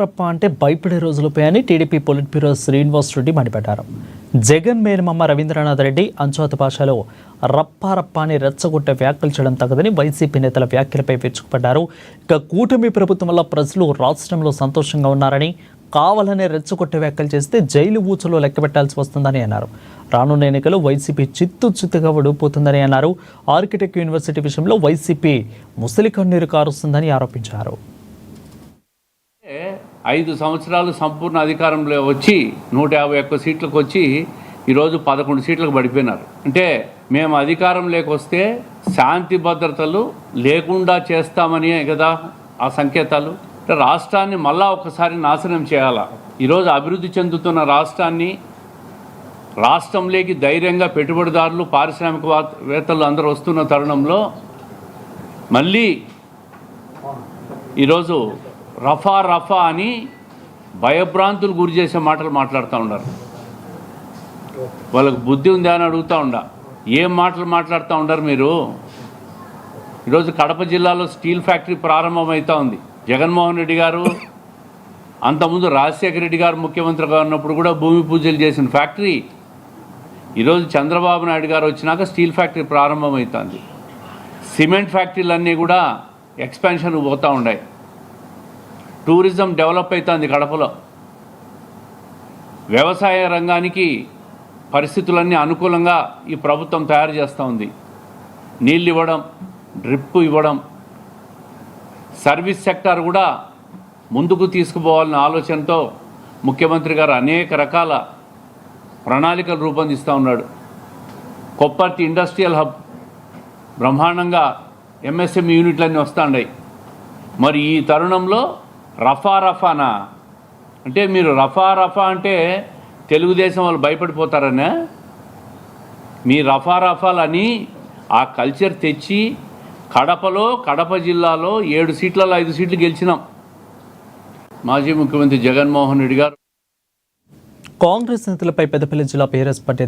రప్ప అంటే భయపడే రోజులపై అని TDP polit bureau Srinivas Reddy మండిపడ్డారు. జగన్ మేనమామ రవీంద్రనాథ్ రెడ్డి అంచోత భాషలో రప్ప అని రెచ్చగొట్టే వ్యాఖ్యలు చేయడం తగదని వైసీపీ నేతల వ్యాఖ్యలపై విరుచుకుపడ్డారు. ఇక కూటమి ప్రభుత్వం వల్ల ప్రజలు రాష్ట్రంలో సంతోషంగా ఉన్నారని, కావాలనే రెచ్చగొట్టే వ్యాఖ్యలు చేస్తే జైలు ఊచలో లెక్కబెట్టాల్సి వస్తుందని అన్నారు. రానున్న ఎన్నికలు వైసీపీ చిత్తుగా ఓడిపోతుందని అన్నారు. ఆర్కిటెక్ట్ యూనివర్సిటీ విషయంలో వైసీపీ ముసలి కన్నీరు కారుస్తుందని ఆరోపించారు. 5 సంవత్సరాలు సంపూర్ణ అధికారంలో వచ్చి 151 సీట్లకు వచ్చి ఈరోజు 11 సీట్లకు పడిపోయినారు. అంటే మేము అధికారం లేకొస్తే శాంతి భద్రతలు లేకుండా చేస్తామని కదా ఆ సంకేతాలు. రాష్ట్రాన్ని మళ్ళా ఒకసారి నాశనం చేయాలా. ఈరోజు అభివృద్ధి చెందుతున్న రాష్ట్రంలోకి ధైర్యంగా పెట్టుబడిదారులు, పారిశ్రామికవేత్తలు అందరూ వస్తున్న తరుణంలో ఈరోజు రఫా అని భయభ్రాంతులు గురి చేసే మాటలు మాట్లాడుతూ ఉన్నారు. వాళ్ళకు బుద్ధి ఉందా అని అడుగుతూ ఉండా. ఏం మాటలు మాట్లాడుతూ ఉన్నారు మీరు? ఈరోజు కడప జిల్లాలో స్టీల్ ఫ్యాక్టరీ ప్రారంభమవుతూ ఉంది. జగన్మోహన్ రెడ్డి గారు అంతకుముందు రాజశేఖర రెడ్డి గారు ముఖ్యమంత్రిగా ఉన్నప్పుడు కూడా భూమి పూజలు చేసిన ఫ్యాక్టరీ ఈరోజు చంద్రబాబు నాయుడు గారు వచ్చినాక స్టీల్ ఫ్యాక్టరీ ప్రారంభమవుతుంది. సిమెంట్ ఫ్యాక్టరీలన్నీ కూడా ఎక్స్పాన్షన్ పోతూ ఉన్నాయి. టూరిజం డెవలప్ అవుతుంది కడపలో. వ్యవసాయ రంగానికి పరిస్థితులన్నీ అనుకూలంగా ఈ ప్రభుత్వం తయారు చేస్తూ ఉంది. నీళ్ళు ఇవ్వడం, డ్రిప్ ఇవ్వడం, సర్వీస్ సెక్టార్ కూడా ముందుకు తీసుకుపోవాలనే ఆలోచనతో ముఖ్యమంత్రి గారు అనేక రకాల ప్రణాళికలు రూపొందిస్తూ ఉన్నాడు. కొప్పర్తి ఇండస్ట్రియల్ హబ్ బ్రహ్మాండంగా ఎంఎస్ఎంఈ యూనిట్లన్నీ వస్తున్నాయి. మరి ఈ తరుణంలో రఫానా అంటే మీరు రఫా అంటే తెలుగుదేశం వాళ్ళు భయపడిపోతారనే మీ రఫాలని ఆ కల్చర్ తెచ్చి కడప జిల్లాలో 7 సీట్లలో 5 సీట్లు గెలిచినాం. మాజీ ముఖ్యమంత్రి జగన్మోహన్ రెడ్డి గారు కాంగ్రెస్ నేతలపై పెద్దపల్లి జిల్లా బీఆర్ఎస్ పార్టీ